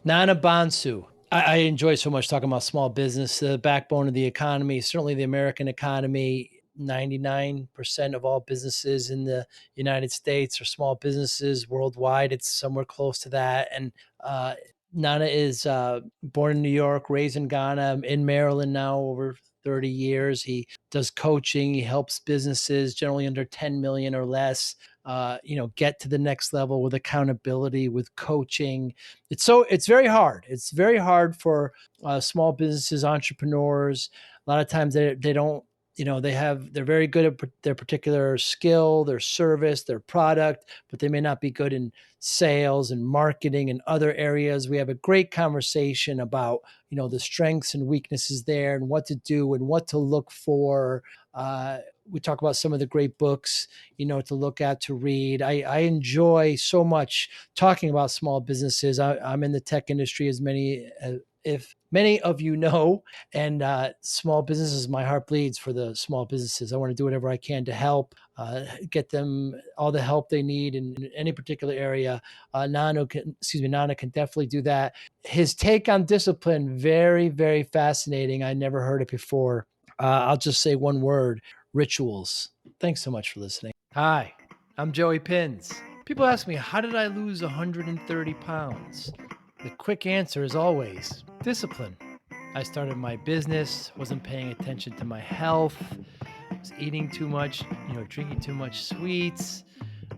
Nana Bonsu. I enjoy so much talking about small business, the backbone of the economy, certainly the American economy. 99% of all businesses in the United States are small businesses. Worldwide, it's somewhere close to that. And uh, Nana is born in New York, raised in Ghana, in Maryland now over 30 years. He does coaching. He helps businesses generally under 10 million or less, get to the next level with accountability, with coaching. It's very hard. It's very hard for small businesses, entrepreneurs. A lot of times they don't, they're very good at their particular skill, their service, their product, but they may not be good in sales and marketing and other areas. We have a great conversation about, the strengths and weaknesses there and what to do and what to look for. We talk about some of the great books, to look at, to read. I enjoy so much talking about small businesses. I'm in the tech industry, as if many of you know, and small businesses, my heart bleeds for the small businesses. I want to do whatever I can to help get them all the help they need in any particular area. Nana can definitely do that. His take on discipline, very, very fascinating. I never heard it before. I'll just say one word: rituals. Thanks so much for listening. Hi, I'm Joey Pinz. People ask me, how did I lose 130 pounds? The quick answer is always discipline. I started my business, wasn't paying attention to my health, was eating too much, drinking too much sweets.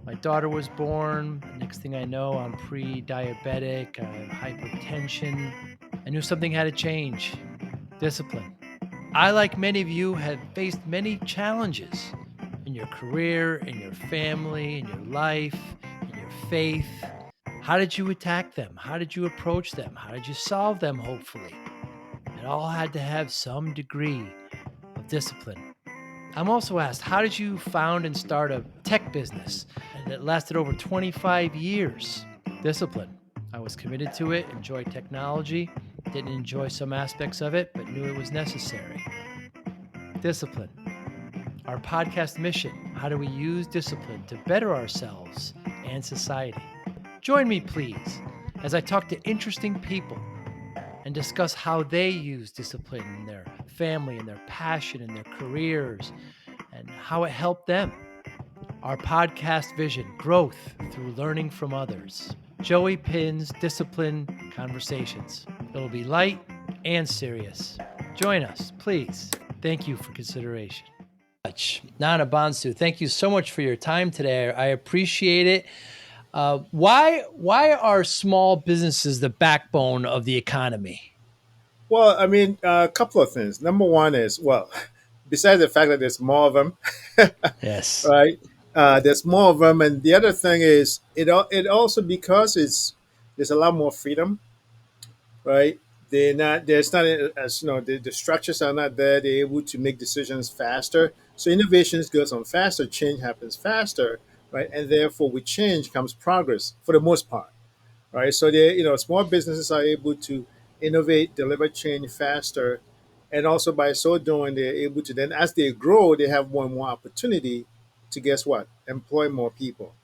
My daughter was born. Next thing I know, I'm pre diabetic, I have hypertension. I knew something had to change. Discipline. I, like many of you, have faced many challenges in your career, in your family, in your life, in your faith. How did you attack them? How did you approach them? How did you solve them, hopefully? It all had to have some degree of discipline. I'm also asked, how did you found and start a tech business and it lasted over 25 years? Discipline. I was committed to it, enjoyed technology, didn't enjoy some aspects of it, but knew it was necessary. Discipline. Our podcast mission: how do we use discipline to better ourselves and society? Join me, please, as I talk to interesting people and discuss how they use discipline in their family and their passion and their careers and how it helped them. Our podcast vision: growth through learning from others. Joey Pin's Discipline Conversations. It'll be light and serious. Join us, please. Thank you for consideration. Nana Bonsu, thank you so much for your time today. I appreciate it. Why are small businesses the backbone of the economy? Well, I mean, a couple of things. Number one is, well, besides the fact that there's more of them, Yes. right? There's more of them, and the other thing is, it also because there's a lot more freedom, right? There's not as the structures are not there. They're able to make decisions faster, so innovations goes on faster, change happens faster, right? And therefore, with change comes progress for the most part, right? So small businesses are able to innovate, deliver change faster, and also by so doing, they're able to then, as they grow, they have more and more opportunity to guess what, employ more people,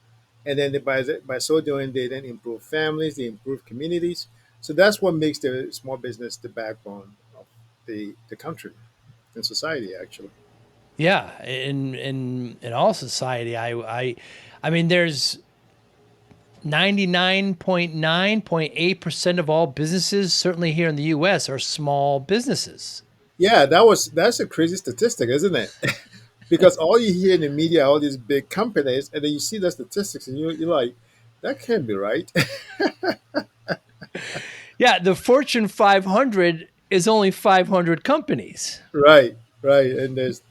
and then by so doing, they then improve families, they improve communities. So that's what makes the small business the backbone of the country and society, actually. Yeah, in all society, I mean, there's 99.9.8% of all businesses, certainly here in the U.S., are small businesses. Yeah, that's a crazy statistic, isn't it? Because all you hear in the media, all these big companies, and then you see the statistics, and you're like, that can't be right. Yeah, the Fortune 500 is only 500 companies. Right, right. And there's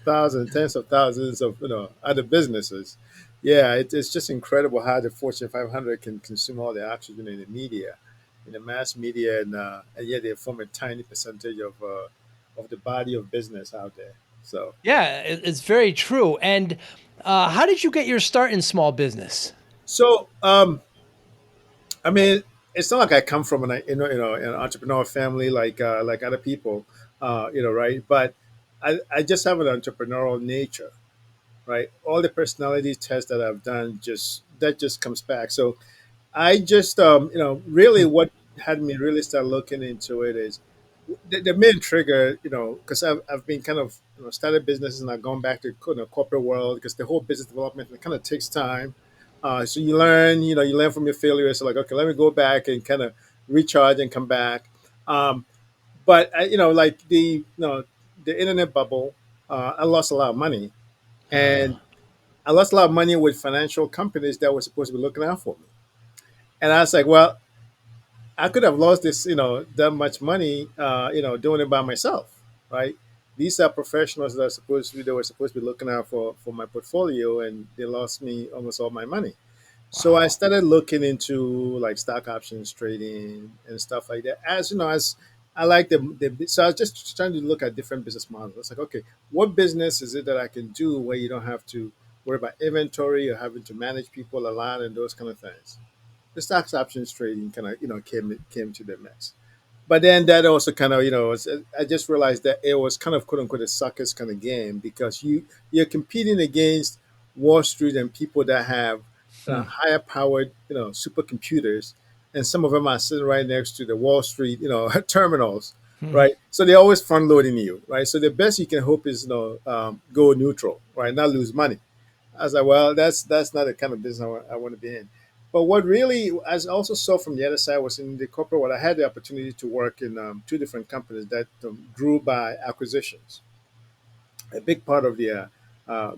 thousands, tens of thousands of other businesses. Yeah, it's just incredible how the Fortune 500 can consume all the oxygen in the media, in the mass media, and yet they form a tiny percentage of the body of business out there. So. Yeah, it's very true. And how did you get your start in small business? So, I mean, it's not like I come from an entrepreneurial family like other people, right? But I just have an entrepreneurial nature, right? All the personality tests that I've done just comes back. So I just, really what had me really start looking into it is the main trigger, because I've been kind of, started businesses and I've gone back to corporate world because the whole business development, it kind of takes time. So you learn from your failures. So like, okay, let me go back and kind of recharge and come back. Um, but like the internet bubble, I lost a lot of money, Uh, and I lost a lot of money with financial companies that were supposed to be looking out for me. And I was like, well, I could have lost this, that much money, doing it by myself, right? These are professionals that are supposed to be, they were supposed to be looking out for my portfolio, and they lost me almost all my money. So I wow. started looking into like stock options trading and stuff like that. As you know, as I like so I was just trying to look at different business models. It's like, okay, what business is it that I can do where you don't have to worry about inventory or having to manage people a lot and those kind of things. The stocks options trading kind of came to the mix. But then that also kind of I just realized that it was kind of quote unquote a suckers kind of game because you're competing against Wall Street and people that have Hmm. higher powered supercomputers, and some of them are sitting right next to the Wall Street terminals, Hmm. right? So they're always front loading you, right? So the best you can hope is go neutral, right? Not lose money. I was like, well, that's not the kind of business I want to be in. But what really, as I also saw from the other side, was in the corporate world. I had the opportunity to work in two different companies that grew by acquisitions. A big part of their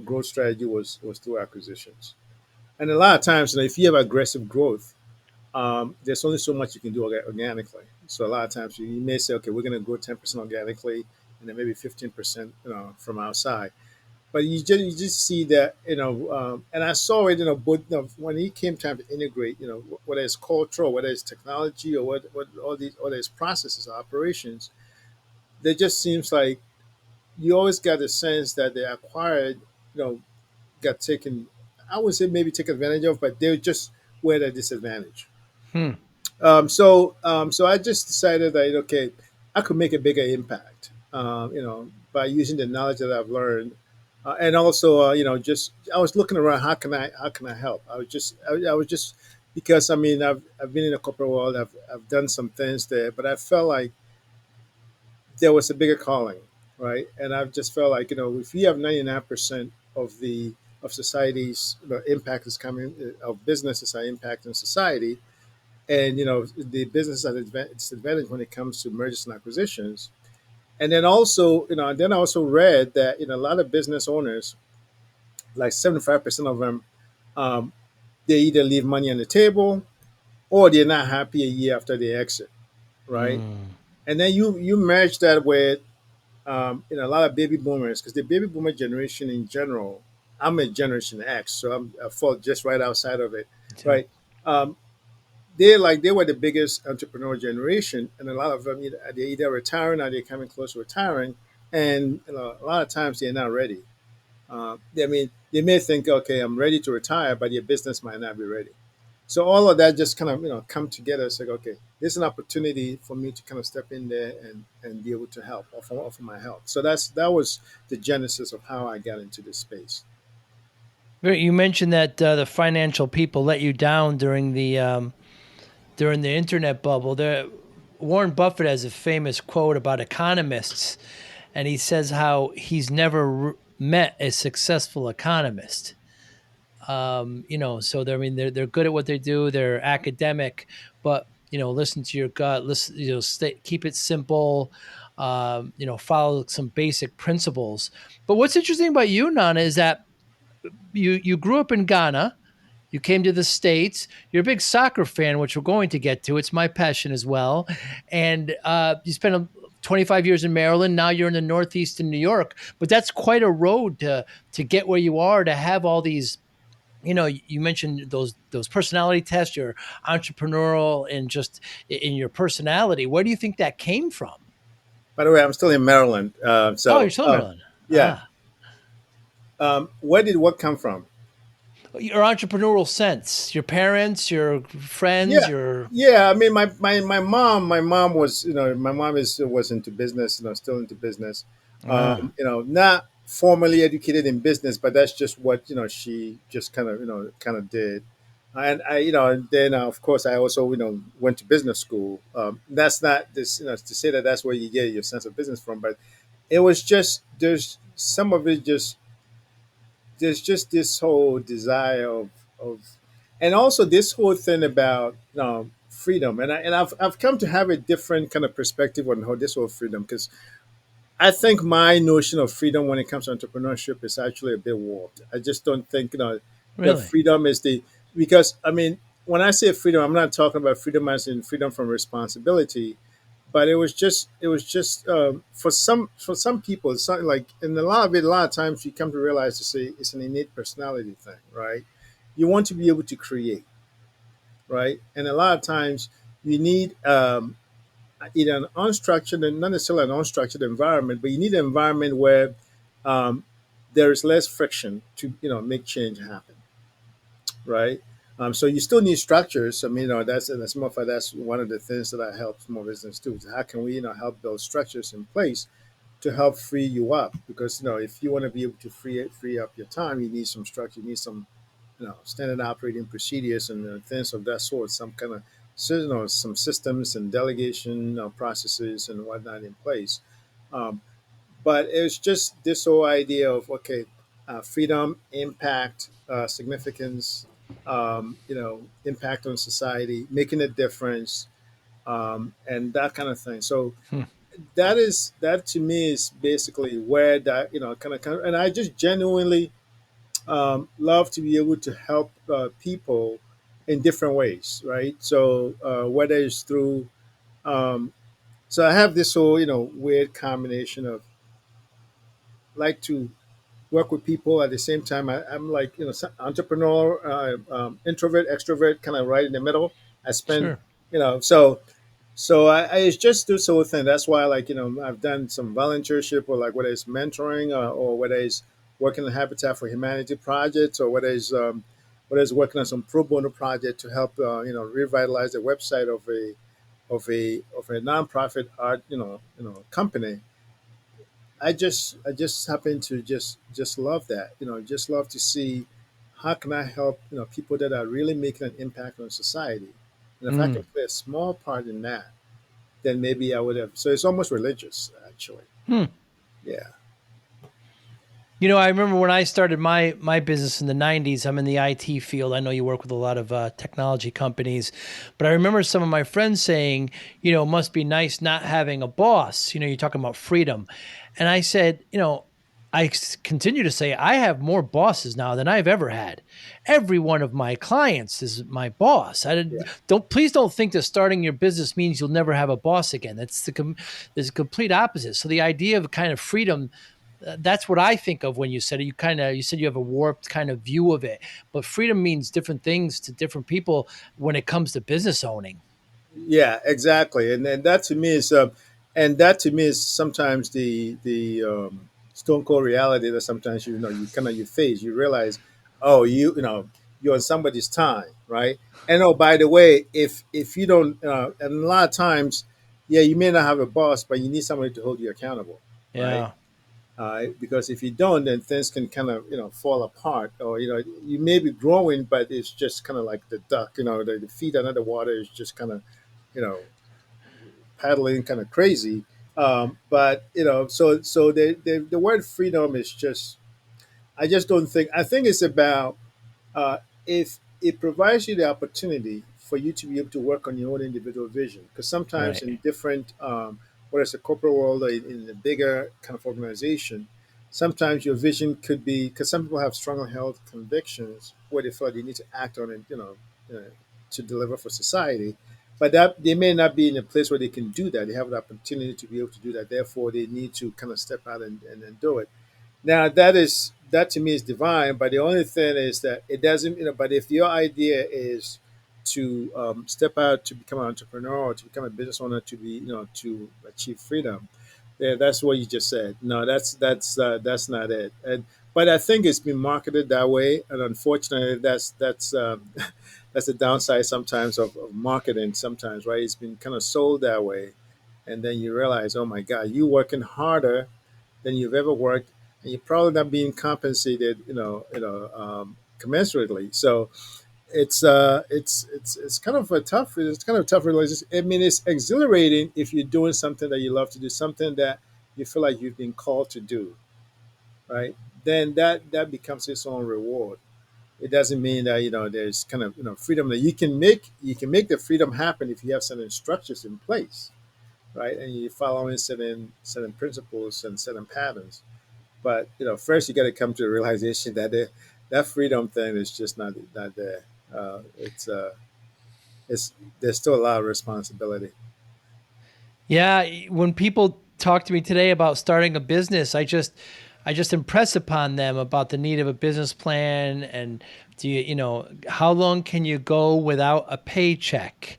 growth strategy was through acquisitions. And a lot of times, if you have aggressive growth, there's only so much you can do organically. So a lot of times you may say, okay, we're going to grow 10% organically, and then maybe 15% from outside. But you just see that and I saw it both when it came time to integrate whether it's cultural, whether it's technology, or what all these whether it's processes or operations, there just seems like you always got the sense that they acquired got taken, I would say maybe take advantage of, but they just were at a disadvantage. Hmm. So I just decided that okay, I could make a bigger impact, by using the knowledge that I've learned, and also, just I was looking around. How can I help? I was just because I mean I've been in the corporate world. I've done some things there, but I felt like there was a bigger calling, right? And I've just felt like if you have 99% of society's impact is coming of businesses are impacting society, and the business at disadvantage when it comes to mergers and acquisitions. And then also, then I also read that a lot of business owners, like 75% of them, um, they either leave money on the table or they're not happy a year after they exit, right? Hmm. And then you merge that with a lot of baby boomers, because the baby boomer generation in general, I'm a Generation X, so I fall just right outside of it, So, right? Um, they were the biggest entrepreneur generation, and a lot of them they're either retiring or they're coming close to retiring, and a lot of times they're not ready. I mean, they may think, okay, I'm ready to retire, but your business might not be ready. So all of that just kind of come together. It's like, okay, there's an opportunity for me to kind of step in there and be able to help, offer my help. So that was the genesis of how I got into this space. you mentioned that the financial people let you down during the internet bubble. Warren Buffett has a famous quote about economists, and he says how he's never met a successful economist. So they're good at what they do. They're academic, but listen to your gut. Listen, keep it simple. Follow some basic principles. But what's interesting about you, Nana, is that you grew up in Ghana. You came to the States. You're a big soccer fan, which we're going to get to. It's my passion as well. And you spent 25 years in Maryland. Now you're in the Northeast in New York. But that's quite a road to get where you are, to have all these. You mentioned those personality tests, your entrepreneurial and just in your personality. Where do you think that came from? By the way, I'm still in Maryland. Oh, you're still in Maryland. Yeah. Ah, Where did what come from? your entrepreneurial sense, your parents, your friends, Yeah, your. yeah. I mean, my mom was, my mom was into business, still into business. Ah. Not formally educated in business, but that's just what she just kind of did. and and then of course I also went to business school. That's not this to say that that's where you get your sense of business from, but it was just there's some of it just there's just this whole desire of and also this whole thing about freedom, and I've come to have a different kind of perspective on how this whole freedom, because I think my notion of freedom when it comes to entrepreneurship is actually a bit warped. I just don't think that Really? freedom is the because I mean when I say freedom, I'm not talking about freedom as in freedom from responsibility, but it was just for some people it's something like, and a lot of it, a lot of times you come to realize to say it's an innate personality thing, right? You want to be able to create, right? And a lot of times you need either an unstructured and not necessarily an unstructured environment, but you need an environment where um, there is less friction to make change happen, right? So you still need structures. I mean, that's more for that's one of the things that I help small business do. Is how can we help build structures in place to help free you up? Because if you want to be able to free up your time, you need some structure. You need some standard operating procedures and things of that sort. Some kind of some systems and delegation processes and whatnot in place. Um, but it's just this whole idea of okay, freedom, impact, significance, impact on society, making a difference, and that kind of thing. So Hmm. that to me is basically where that kind of, and I just genuinely love to be able to help people in different ways, right? So whether it's through so I have this whole weird combination of like to work with people at the same time. I'm like entrepreneur, introvert, extrovert, kind of right in the middle. I spend Sure. so I it's just this whole thing. That's why like I've done some volunteership, or like whether it's mentoring, or whether it's working in Habitat for Humanity projects, or whether it's working on some pro bono project to help revitalize the website of a nonprofit art company. I just happen to just love that. Just love to see how can I help people that are really making an impact on society, and if I Mm. can play a small part in that, then maybe I would have. So it's almost religious, actually. Hmm. Yeah, I remember when I started my business in the '90s. I'm in the IT field. I know you work with a lot of technology companies, but I remember some of my friends saying, it must be nice not having a boss. You're talking about freedom, and I said, continue to say I have more bosses now than I've ever had. Every one of my clients is my boss. yeah, Don't please don't think that starting your business means you'll never have a boss again. There's a complete opposite. So the idea of kind of freedom, that's what I think of when you said it. You said you have a warped kind of view of it, but freedom means different things to different people when it comes to business owning. yeah, exactly. And that to me is sometimes the stone cold reality that sometimes you kind of you face. You realize, oh, you're on somebody's time, right? And oh, by the way, if you don't, and a lot of times, yeah, you may not have a boss, but you need somebody to hold you accountable, right? Yeah. Because if you don't, then things can kind of fall apart, or you may be growing, but it's just kind of like the duck, the feet under the water is just kind of you know paddling kind of crazy. But so the word freedom is just, I just don't think, I think it's about uh, if it provides you the opportunity for you to be able to work on your own individual vision. Because sometimes Right. in different, whether it's a corporate world or in a bigger kind of organization, sometimes your vision could be, because some people have strongly held convictions where they feel they need to act on it, to deliver for society. But that they may not be in a place where they can do that. They have the opportunity to be able to do that. Therefore, they need to kind of step out and do it. Now that to me is divine, but the only thing is that it doesn't. But if your idea is to step out to become an entrepreneur or to become a business owner to be to achieve freedom, yeah, that's what you just said. No, that's not it. And but I think it's been marketed that way, and unfortunately, that's that's the downside sometimes of marketing. Sometimes, right? It's been kind of sold that way, and then you realize, oh my God, you working harder than you've ever worked, and you're probably not being compensated, commensurately. So it's kind of a tough it's kind of a tough relationship. I mean, it's exhilarating if you're doing something that you love to do, something that you feel like you've been called to do, right? Then that becomes its own reward. It doesn't mean that there's kind of freedom that you can make the freedom happen if you have certain structures in place, right? And you're following certain principles and certain patterns. But first you got to come to the realization that that freedom thing is just not there. It's there's still a lot of responsibility. Yeah, when people talk to me today about starting a business, I just impress upon them about the need of a business plan and how long can you go without a paycheck?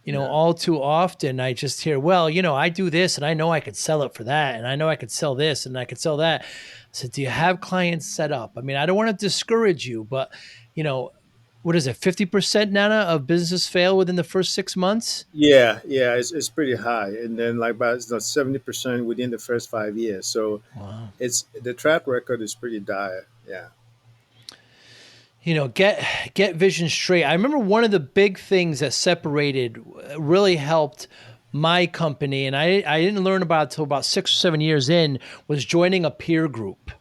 Yeah. All too often I just hear, well, I do this and I know I could sell it for that and I know I could sell this and I could sell that. So do you have clients set up? I mean, I don't want to discourage you, but you know, what is it, 50% Nana of businesses fail within the first 6 months? Yeah, it's pretty high, and then like about 70% within the first 5 years. So Wow. it's the track record is pretty dire. Yeah. Get vision straight. I remember one of the big things that separated really helped my company, and I didn't learn about it till about 6 or 7 years in, was joining a peer group.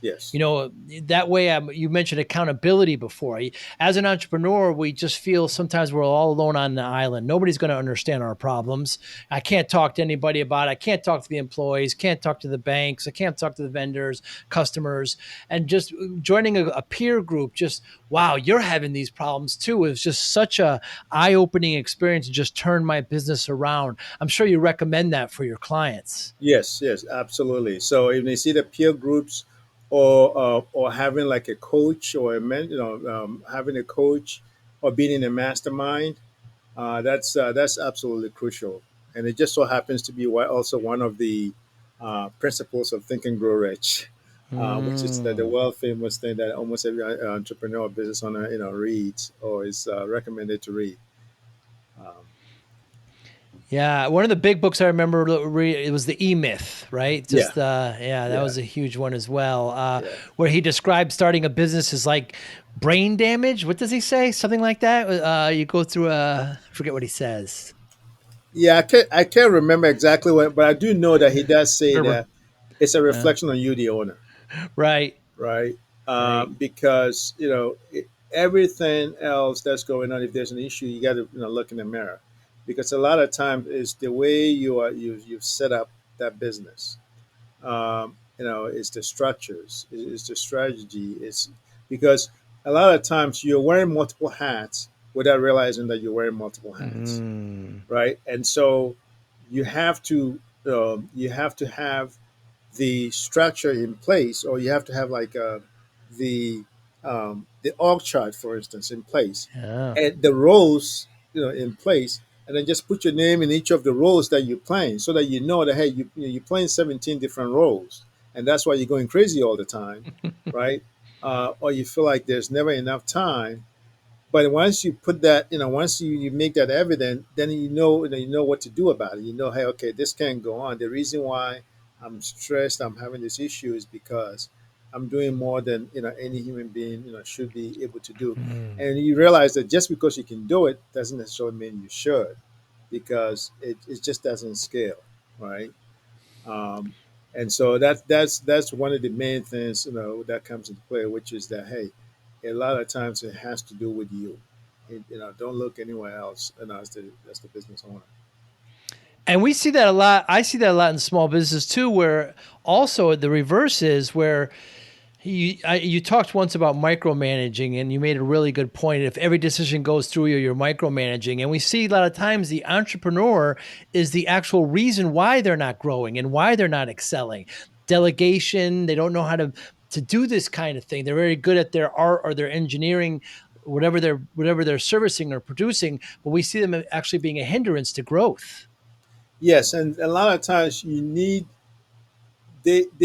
Yes. you know that way. You mentioned accountability before. As an entrepreneur, we just feel sometimes we're all alone on the island. Nobody's going to understand our problems. I can't talk to anybody about it. I can't talk to the employees, can't talk to the banks, I can't talk to the vendors, customers. And just joining a peer group, just wow, you're having these problems too. It was just such a eye-opening experience to just turn my business around. I'm sure you recommend that for your clients. Yes, absolutely. So if they see the peer groups, or having like a coach or a having a coach or being in a mastermind, that's absolutely crucial. And it just so happens to be also one of the principles of Think and Grow Rich, which is the Mm. world famous thing that almost every entrepreneur or business owner reads or is recommended to read. Um, Yeah, one of the big books I remember it was the E Myth, right? yeah, Yeah, that yeah, was a huge one as well. yeah. Where he described starting a business as like brain damage. What does he say? Something like that. You go through I forget what he says. Yeah, I can't remember exactly what, but I do know that he does say Remember? that it's a Yeah. reflection on you, the owner, Right. right? Right. Because everything else that's going on, if there's an issue, you got to look in the mirror, because a lot of times it's the way you've set up that business. It's the structures, it's the strategy. It's because a lot of times you're wearing multiple hats without realizing that you're wearing multiple hats, Mm. right? And so you have to have the structure in place, or you have to have like the org chart, for instance, in place, Yeah. and the roles in place, and then just put your name in each of the roles that you're playing, so that you know that hey, you're playing 17 different roles, and that's why you're going crazy all the time, right? Or you feel like there's never enough time. But once you put that, once you make that evident, then you know what to do about it. You know, hey, okay, this can't go on. The reason why I'm stressed, I'm having this issue, is because I'm doing more than any human being should be able to do. Mm. And you realize that just because you can do it doesn't necessarily mean you should, because it just doesn't scale, right? Um, and so that's one of the main things that comes into play, which is that hey, a lot of times it has to do with you. Don't look anywhere else. As the business owner. And we see that a lot. I see that a lot in small business too, where also the reverse is where you talked once about micromanaging, and you made a really good point. If every decision goes through you, you're micromanaging. And we see a lot of times the entrepreneur is the actual reason why they're not growing and why they're not excelling. Delegation, they don't know how to do this kind of thing. They're very good at their art or their engineering, whatever they're servicing or producing, but we see them actually being a hindrance to growth. Yes, and a lot of times they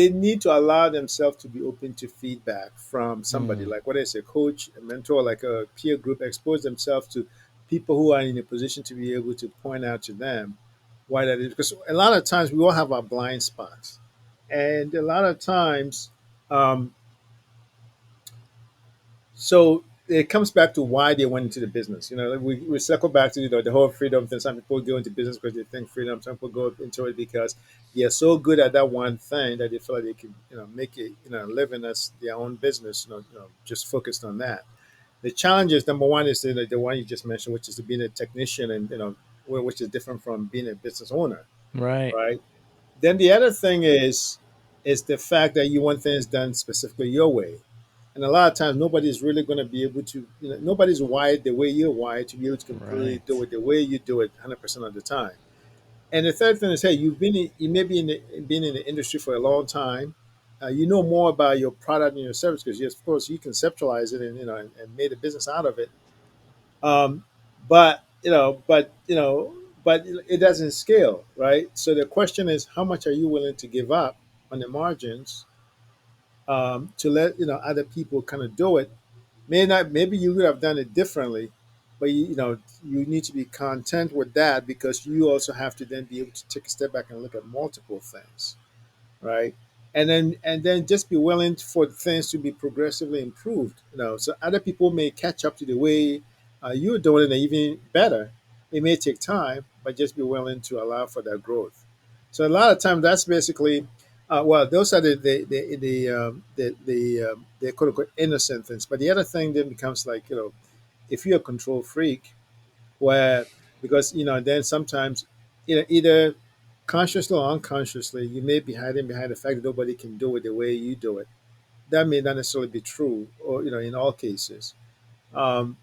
need to allow themselves to be open to feedback from somebody, Mm. like whether it's a coach, a mentor, like a peer group. Expose themselves to people who are in a position to be able to point out to them why that is. Because a lot of times we all have our blind spots, and a lot of times, um, so it comes back to why they went into the business. You know, like we circle back to the whole freedom thing. Some people go into business because they think freedom. Some people go into it because they're so good at that one thing that they feel like they can, make it, living as their own business. Just focused on that. The challenge is number one is the one you just mentioned, which is being a technician, and which is different from being a business owner, Right. right? Then the other thing is the fact that you want things done specifically your way. And a lot of times, nobody's really going to be able to, nobody's wired the way you're wired to be able to completely do Right. it the way you do it 100% of the time. And the third thing is, hey, you may be been in the industry for a long time. You know more about your product and your service because, yes, of course, you conceptualize it and and made a business out of it. Um, but it doesn't scale, right? So the question is, how much are you willing to give up on the margins to let other people kind of do it? Maybe you would have done it differently, but you need to be content with that because you also have to then be able to take a step back and look at multiple things, right? And then just be willing for things to be progressively improved. So other people may catch up to the way you're doing it, and even better. It may take time, but just be willing to allow for that growth. So a lot of times, that's basically, well, those are the quote unquote innocent things. But the other thing then becomes like, if you're a control freak, where because then sometimes either consciously or unconsciously you may be hiding behind the fact that nobody can do it the way you do it. That may not necessarily be true, or in all cases. um,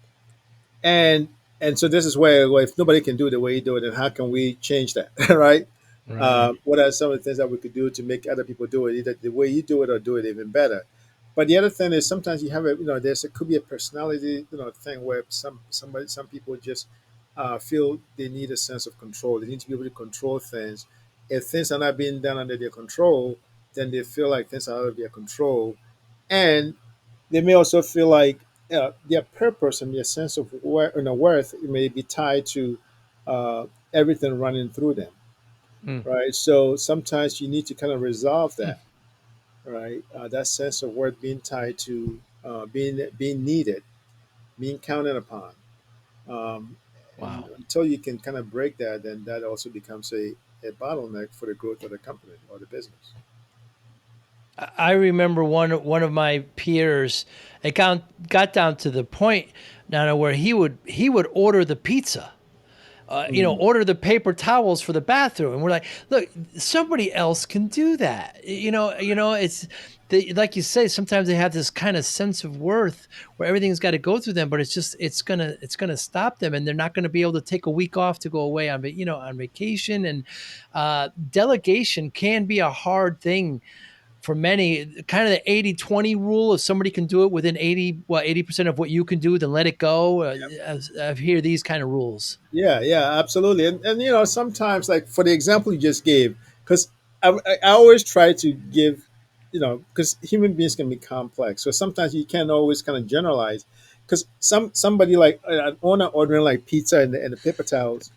and and so this is where, well, if nobody can do it the way you do it, then how can we change that? Right? Right. What are some of the things that we could do to make other people do it, either the way you do it or do it even better? But the other thing is sometimes you have there's, it could be a personality thing where some people just feel they need a sense of control. They need to be able to control things. If things are not being done under their control, then they feel like things are out of their control, and they may also feel like their purpose and their sense of worth may be tied to everything running through them, Mm. right? So sometimes you need to kind of resolve that, right? That sense of worth being tied to being needed, being counted upon. Um, and Wow. until you can kind of break that, then that also becomes a bottleneck for the growth of the company or the business. I remember one of my peers. It got down to the point now where he would order the pizza, Mm, order the paper towels for the bathroom, and we're like, look, somebody else can do that. It's like you say. Sometimes they have this kind of sense of worth where everything's got to go through them, but it's gonna stop them, and they're not gonna be able to take a week off to go away on vacation. And delegation can be a hard thing for many. Kind of the 80-20 rule. If somebody can do it within 80% of what you can do, then let it go. I hear these kind of rules. yeah, yeah, absolutely. And sometimes, like for the example you just gave, because I always try to give, because human beings can be complex. So sometimes you can't always kind of generalize. Because somebody like an owner ordering like pizza and the paper towels,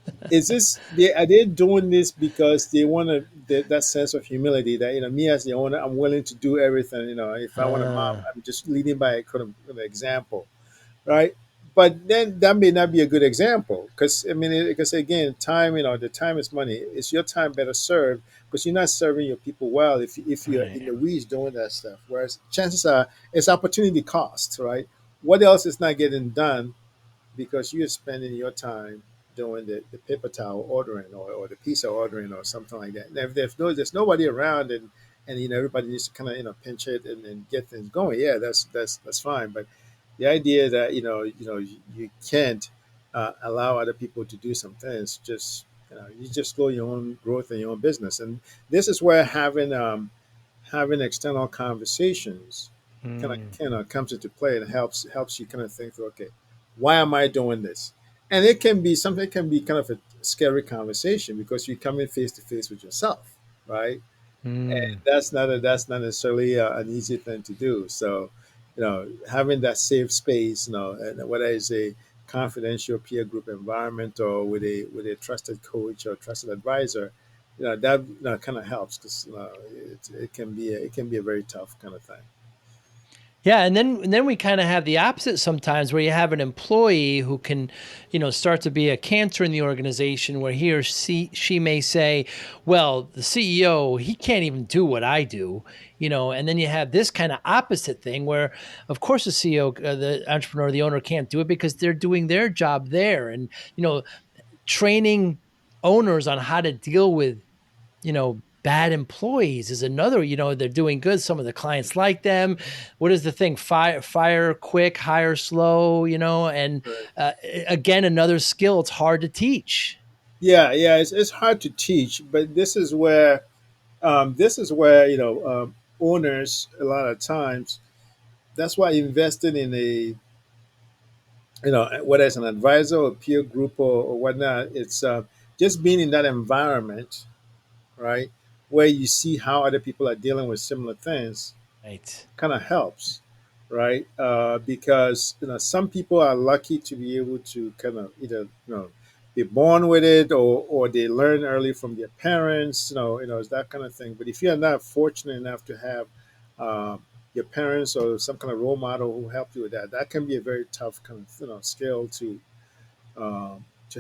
are they doing this because they want that sense of humility that me as the owner, I'm willing to do everything. If I want to mop, Ah, I'm just leading by a kind of example, right? But then that may not be a good example because I mean, because again, time, the time is money. Is your time better served because you're not serving your people well if you're in right. the weeds doing that stuff. Whereas chances are it's opportunity cost, right? What else is not getting done because you're spending your time doing the paper towel ordering or the pizza ordering or something like that. And if there's nobody around and everybody needs to kind of pinch it and get things going, yeah, that's fine. But the idea that you can't allow other people to do some things, just you just slow your own growth in your own business. And this is where having external conversations Mm, kind of comes into play and helps you kind of think through, okay, why am I doing this? And it can be something, it can be kind of a scary conversation because you're coming face to face with yourself, right? And mm. that's not necessarily an easy thing to do. So, having that safe space, and whether it's a confidential peer group environment or with a trusted coach or trusted advisor, that kind of helps because it can be a very tough kind of thing. Yeah, and then we kind of have the opposite sometimes where you have an employee who can, start to be a cancer in the organization where he or she may say, well, the CEO, he can't even do what I do, and then you have this kind of opposite thing where of course the CEO, the entrepreneur, the owner can't do it because they're doing their job there and, training owners on how to deal with bad employees is another, they're doing good. Some of the clients like them. What is the thing? Fire quick, hire slow, and Right. again, another skill. It's hard to teach. Yeah, yeah, it's hard to teach, but this is where owners a lot of times. That's why investing in a whether it's an advisor or peer group or whatnot, it's just being in that environment, right, where you see how other people are dealing with similar things Right. kind of helps, right? Because some people are lucky to be able to kind of either be born with it or they learn early from their parents, it's that kind of thing. But if you're not fortunate enough to have your parents or some kind of role model who helped you with that, that can be a very tough kind of skill to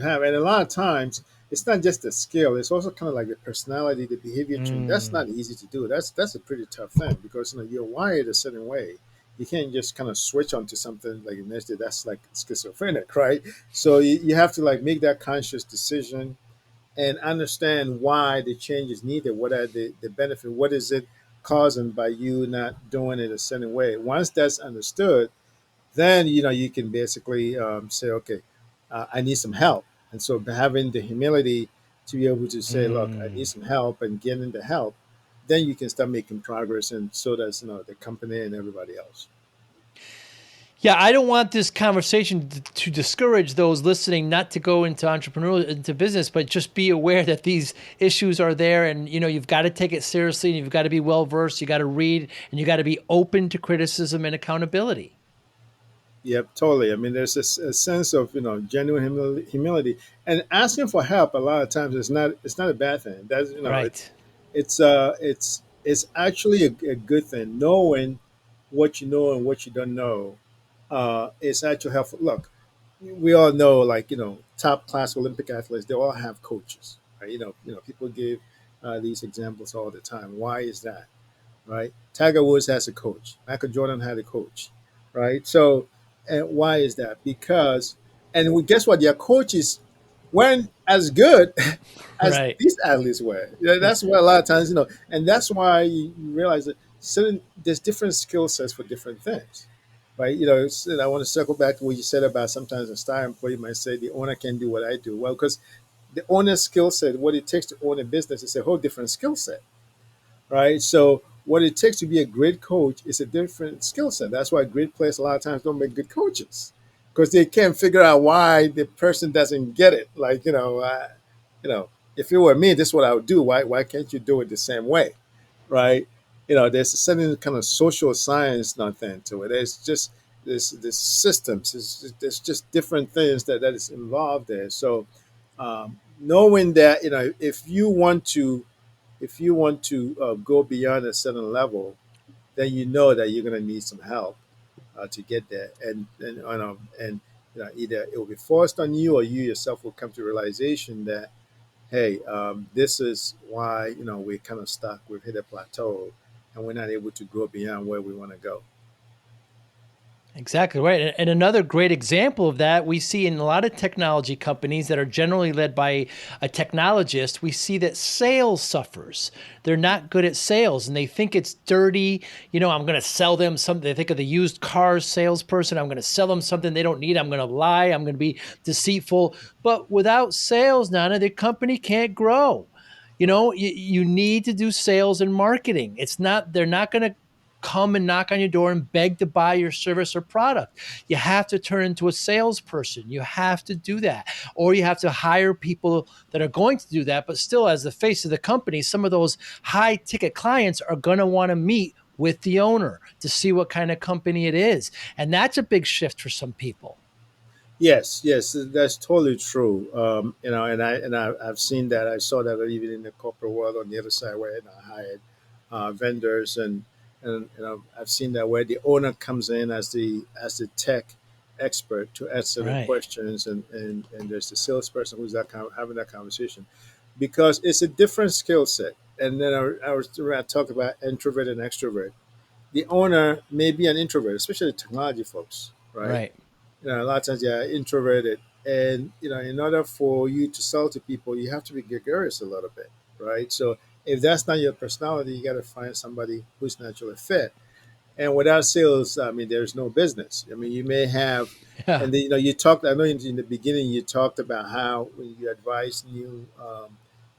have. And a lot of times, it's not just the skill; it's also kind of like the personality, the behavior change. That's Mm, not easy to do. That's a pretty tough thing because you're wired a certain way. You can't just kind of switch onto something like the next day. That's like schizophrenic, right? So you have to like make that conscious decision and understand why the change is needed. What are the benefit? What is it causing by you not doing it a certain way? Once that's understood, then you can basically say, okay, I need some help. And so having the humility to be able to say, look, I need mm. some help and getting the help, then you can start making progress, and so does the company and everybody else. Yeah, I don't want this conversation to discourage those listening not to go into entrepreneurial into business, but just be aware that these issues are there, and you've got to take it seriously, and you've got to be well versed. You got to read, and you got to be open to criticism and accountability. Yep, totally. I mean, there's a sense of genuine humility, and asking for help. A lot of times, it's not a bad thing. That's Right. it's actually a good thing. Knowing what you know and what you don't know, it's actually helpful. Look, we all know, like top class Olympic athletes, they all have coaches, right? People give these examples all the time. Why is that? Right? Tiger Woods has a coach. Michael Jordan had a coach, right? So, and why is that? Because, and guess what? Their coaches weren't as good as Right. these athletes were. Yeah, that's why a lot of times, and that's why you realize that there's different skill sets for different things, right? And I want to circle back to what you said about sometimes a star employee might say the owner can do what I do. Well, because the owner's skill set, what it takes to own a business, is a whole different skill set, right? So what it takes to be a great coach is a different skill set. That's why great players a lot of times don't make good coaches because they can't figure out why the person doesn't get it. Like you know, if it were me, this is what I would do. Why can't you do it the same way, right? There's a certain kind of social science nothing to it. There's just this systems. There's just different things that is involved there. So knowing that if you want to go beyond a certain level, then you know that you're going to need some help to get there, and either it will be forced on you, or you yourself will come to realization that, hey, this is why we're kind of stuck. We've hit a plateau, and we're not able to go beyond where we want to go. Exactly right. And another great example of that we see in a lot of technology companies that are generally led by a technologist. We see that sales suffers. They're not good at sales and they think it's dirty. I'm going to sell them something. They think of the used car salesperson. I'm going to sell them something they don't need. I'm going to lie. I'm going to be deceitful. But without sales, Nana, the company can't grow. You need to do sales and marketing. They're not going to come and knock on your door and beg to buy your service or product. You have to turn into a salesperson. You have to do that. Or you have to hire people that are going to do that. But still, as the face of the company, some of those high ticket clients are going to want to meet with the owner to see what kind of company it is. And that's a big shift for some people. Yes, yes, that's totally true. I've seen that. I saw that even in the corporate world on the other side where I hired vendors, and And I've seen that where the owner comes in as the tech expert to answer the Right. questions, and there's the salesperson who's having that conversation, because it's a different skill set. And then I talked about introvert and extrovert. The owner may be an introvert, especially the technology folks, right? Right. A lot of times they are introverted, and in order for you to sell to people, you have to be gregarious a little bit, right? So if that's not your personality, you got to find somebody who's naturally fit. And without sales, I mean, there's no business. I mean, you may have, Yeah. and then, you talked. I know in the beginning you talked about how when you advise new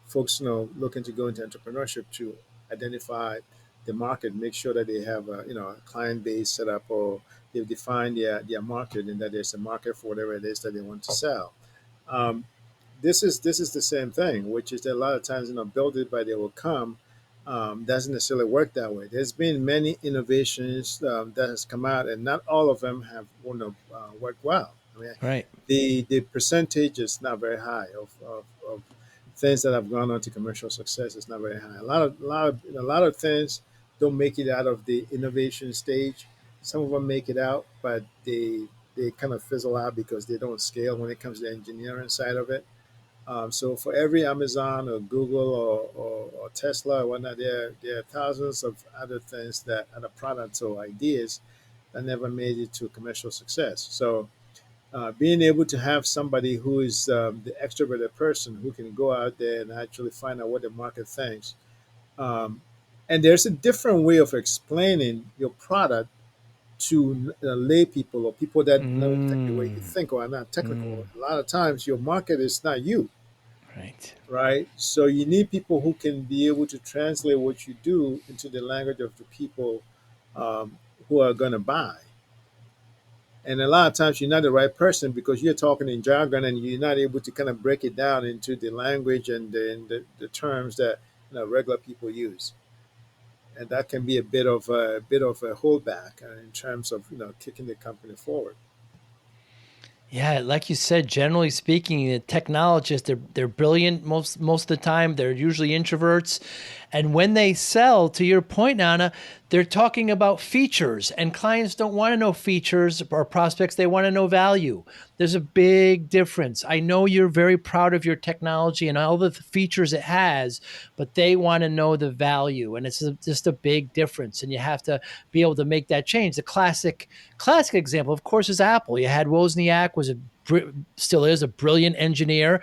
folks, looking to go into entrepreneurship, to identify the market, make sure that they have a client base set up, or they've defined their market, and that there's a market for whatever it is that they want to sell. Um, this is the same thing, which is that a lot of times, build it, but they will come. Doesn't necessarily work that way. There's been many innovations that has come out, and not all of them have worked well. I mean, Right. the percentage is not very high of things that have gone on to commercial success. Is not very high. A lot of things don't make it out of the innovation stage. Some of them make it out, but they kind of fizzle out because they don't scale when it comes to the engineering side of it. So for every Amazon or Google or Tesla or whatnot, there are thousands of other things, that other products or ideas that never made it to commercial success. So being able to have somebody who is the extroverted person who can go out there and actually find out what the market thinks. Um, and there's a different way of explaining your product to lay people, or people that don't think the way you Mm. think, or are not technical. Mm. A lot of times your market is not you, Right. right? So you need people who can be able to translate what you do into the language of the people um, who are going to buy. And a lot of times you're not the right person because you're talking in jargon, and you're not able to kind of break it down into the language and the terms that regular people use. And that can be a bit of a holdback in terms of kicking the company forward. Yeah, like you said, generally speaking, the technologists they're brilliant most of the time. They're usually introverts, and when they sell, to your point, Anna, they're talking about features, and clients don't want to know features, or prospects. They want to know value. There's a big difference. I know you're very proud of your technology and all the features it has, but they want to know the value, and just a big difference. And you have to be able to make that change. The classic example, of course, is Apple. You had Wozniak, was still is a brilliant engineer,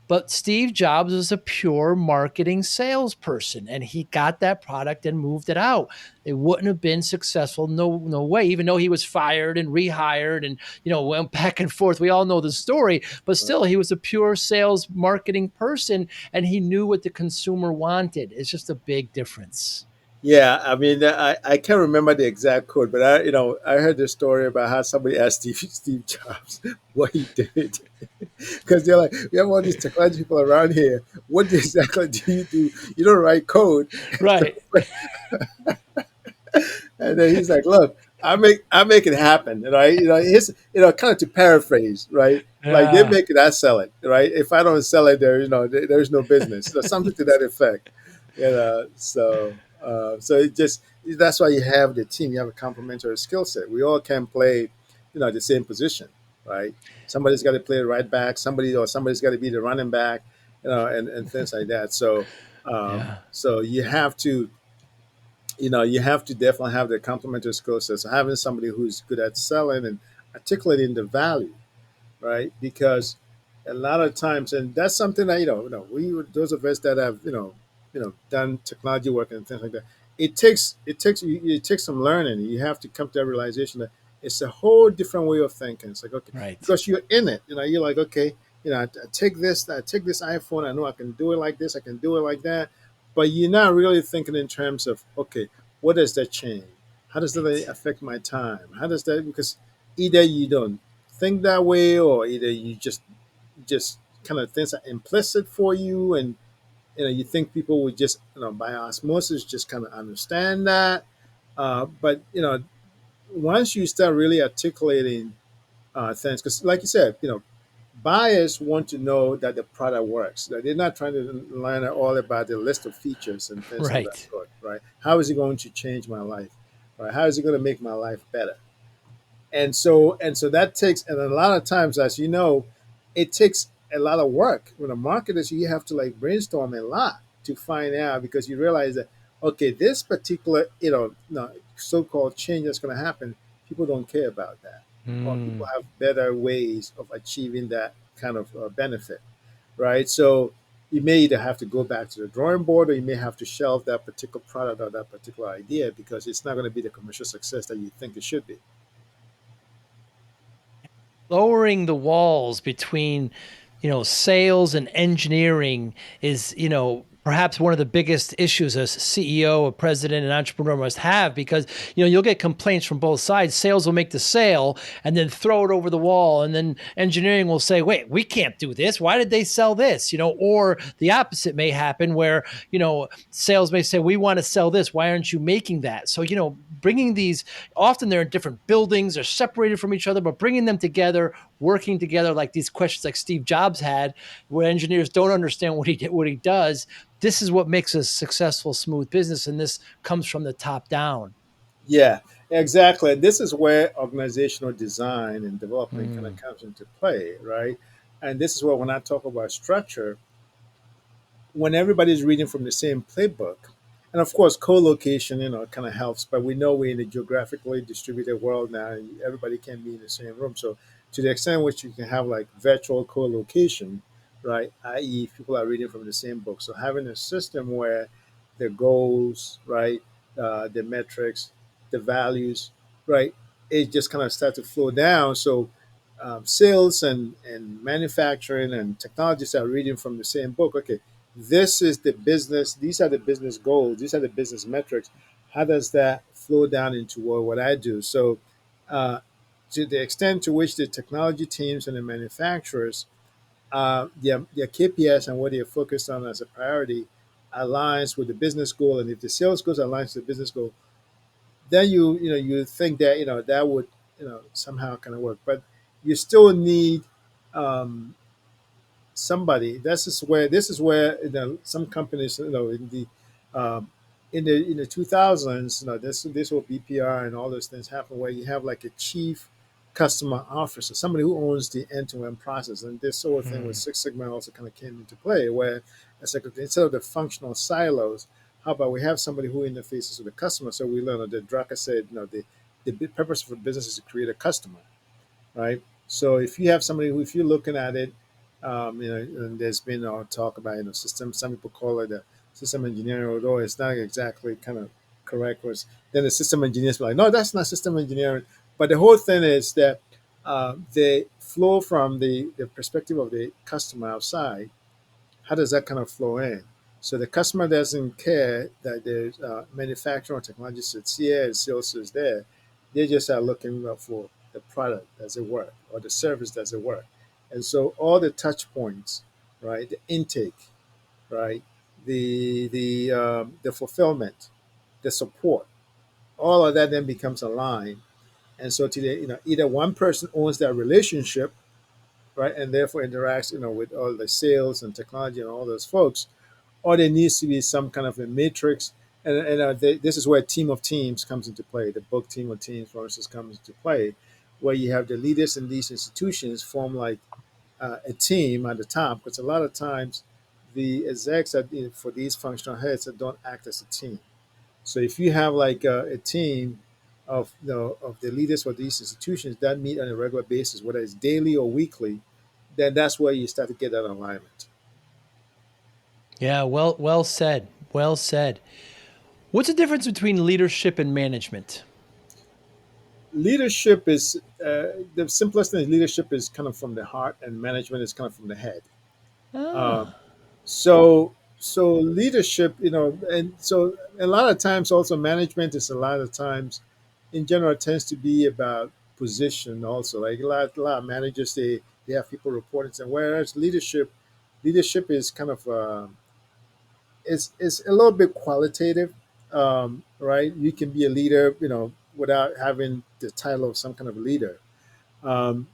but Steve Jobs was a pure marketing salesperson, and he got that product and moved it out. It wouldn't have been successful, no way. Even though he was fired and rehired, and went back and forth. We all know the story, but Right. still, he was a pure sales marketing person, and he knew what the consumer wanted. It's just a big difference. Yeah, I mean, I can't remember the exact quote, but I heard the story about how somebody asked Steve Jobs what he did, because they're like, we have all these technology people around here. What exactly do you do? You don't write code. Right. And then he's like, "Look, I make it happen, right? His, kind of to paraphrase, right? Like they Yeah. make it, I sell it, right? If I don't sell it, there's no business, so something to that effect, So it just that's why you have the team. You have a complementary skill set. We all can play, the same position, right? Somebody's got to play right back. Somebody's got to be the running back, and things like that. So, Yeah. you have to definitely have the complementary skill sets. So having somebody who's good at selling and articulating the value, right? Because a lot of times, and that's something that those of us that have done technology work and things like that. It takes some learning. You have to come to that realization that it's a whole different way of thinking. It's like, okay, Right. because you're in it. You're like, okay, I take this iPhone. I know I can do it like this. I can do it like that. But you're not really thinking in terms of, okay, what does that change? How does that Right. affect my time? How does that, because either you don't think that way, or either you just kind of things are implicit for you, and you think people would just by osmosis just kind of understand that. But once you start really articulating things, because like you said, buyers want to know that the product works, that they're not trying to learn all about the list of features and things of that Right. sort, right? How is it going to change my life? right? How is it going to make my life better? And so that takes, and a lot of times, as you know, it takes a lot of work. When a marketer, you have to like brainstorm a lot to find out, because you realize that, okay, this particular, no, so-called change that's going to happen, people don't care about that, or people Mm. have better ways of achieving that kind of benefit, right? So you may either have to go back to the drawing board, or you may have to shelve that particular product or that particular idea, because it's not going to be the commercial success that you think it should be. Lowering the walls between, sales and engineering is, perhaps one of the biggest issues a CEO, a president, an entrepreneur must have, because you'll get complaints from both sides. Sales will make the sale and then throw it over the wall, and then engineering will say, wait, we can't do this, why did they sell this? Or the opposite may happen, where sales may say, we want to sell this, why aren't you making that? So bringing these, often they're in different buildings, they're separated from each other, but bringing them together, working together, like these questions like Steve Jobs had, where engineers don't understand what he does. This is what makes a successful, smooth business, and this comes from the top down. Yeah, exactly. This is where organizational design and development kind of Mm. comes into play, right? And this is where, when I talk about structure, when everybody's reading from the same playbook, and of course, co-location, kind of helps. But we know we're in a geographically distributed world now, and everybody can't be in the same room. So, to the extent in which you can have like virtual co-location, right? I.e., people are reading from the same book. So, having a system where the goals, right, the metrics, the values, right, it just kind of start to flow down. So, sales and manufacturing and technologists are reading from the same book. Okay, this is the business, these are the business goals, these are the business metrics. How does that flow down into what I do? So, uh, to the extent to which the technology teams and the manufacturers, their KPIs and what they're focused on as a priority aligns with the business goal, and if the sales goals aligns with the business goal, then you think that that would somehow kind of work. But you still need um, somebody. This is where some companies, um, in the 2000s, this whole BPR and all those things happen, where you have like a chief customer officer, somebody who owns the end-to-end process. And this sort of thing with Mm. Six Sigma also kind of came into play, where it's like, instead of the functional silos, how about we have somebody who interfaces with the customer? So we learn that Drucker said, the purpose of a business is to create a customer, right? So if you have somebody who, if you're looking at it, and there's been talk about system. Some people call it a system engineering, although it's not exactly kind of correct. Was then the system engineers be like, no, that's not system engineering. But the whole thing is that they flow from the perspective of the customer outside. How does that kind of flow in? So the customer doesn't care that there's manufacturing or technology sits here and sales is there. They just are looking for the product, does it work, or the service, does it work. And so all the touch points, right, the intake, right, the fulfillment, the support, all of that then becomes aligned. And so today, either one person owns that relationship, right, and therefore interacts, with all the sales and technology and all those folks, or there needs to be some kind of a matrix. And this is where team of teams comes into play. The book Team of Teams, for instance, comes into play, where you have the leaders in these institutions form like a team at the top, because a lot of times the execs for these functional heads that don't act as a team. So if you have like a team of of the leaders for these institutions that meet on a regular basis, whether it's daily or weekly, then that's where you start to get that alignment. Yeah, well said. Well said. What's the difference between leadership and management? Leadership is the simplest thing. Is leadership is kind of from the heart, and management is kind of from the head. Um, Ah. so leadership, and so a lot of times also management is a lot of times, in general, tends to be about position also. Like a lot of managers, they have people reporting to them, whereas leadership is kind of is a little bit qualitative, right? You can be a leader, without having the title of some kind of leader. Um,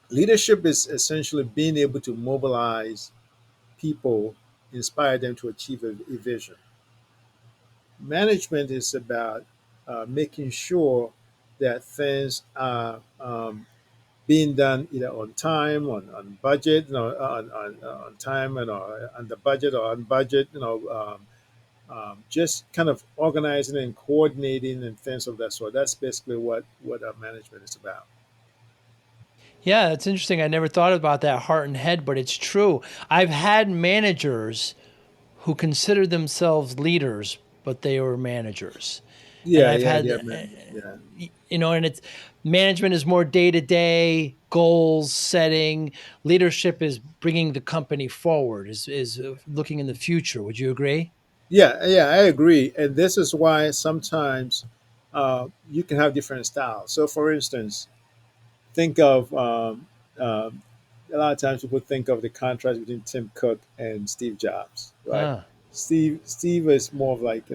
Leadership is essentially being able to mobilize people, inspire them to achieve a vision. Management is about making sure that things are being done either on time, on budget, on time and on the budget or on budget, just kind of organizing and coordinating and things of that sort. That's basically what our management is about. Yeah, that's interesting. I never thought about that heart and head, but it's true. I've had managers who considered themselves leaders, but they were managers. And Yeah, I've yeah, had, yeah, man. Yeah, and it's management is more day to day goals setting. Leadership is bringing the company forward, is looking in the future. Would you agree? yeah, yeah. I agree, and this is why sometimes you can have different styles. So, for instance, think of um, a lot of times people think of the contrast between Tim Cook and Steve Jobs, right? Ah, Steve is more of like